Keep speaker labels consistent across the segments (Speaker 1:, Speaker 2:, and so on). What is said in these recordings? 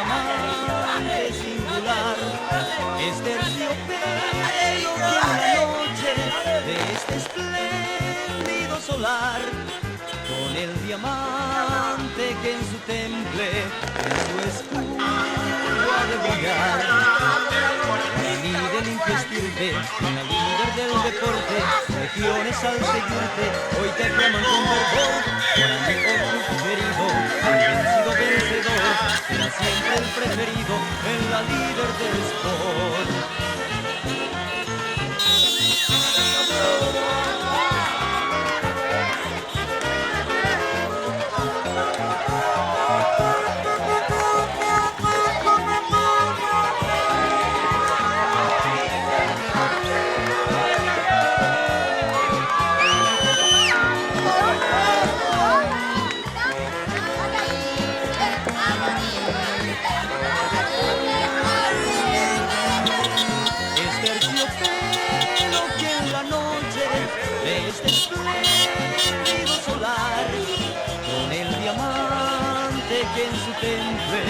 Speaker 1: diamante singular, es terciopelo que en la noche de este espléndido solar, con el diamante que en su temple, en su escudo ha de brillar. La líder limpia estirpe, la líder del deporte, regiones al seguirte, hoy te aclaman con fervor. Para mí, oh tu querido, invencido vencedor, será siempre el preferido en la líder del sport. Este espléndido solar, con el diamante que en su temple,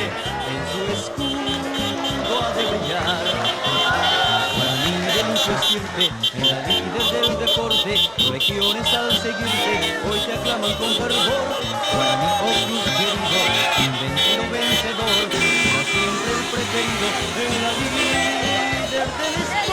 Speaker 1: en su escudo ha de brillar. Para mí de lucha estirpe, en la líder del deporte, regiones al seguirte, hoy te aclaman con fervor. Para mí, oh cruz querido, invencido vencedor, será siempre el preferido en la líder del sport.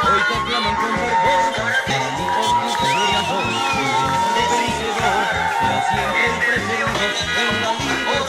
Speaker 1: Hoy te aclaman con fervor, para mí, oh Cristo glorioso, el vencedor, será siempre el preferido en la vida.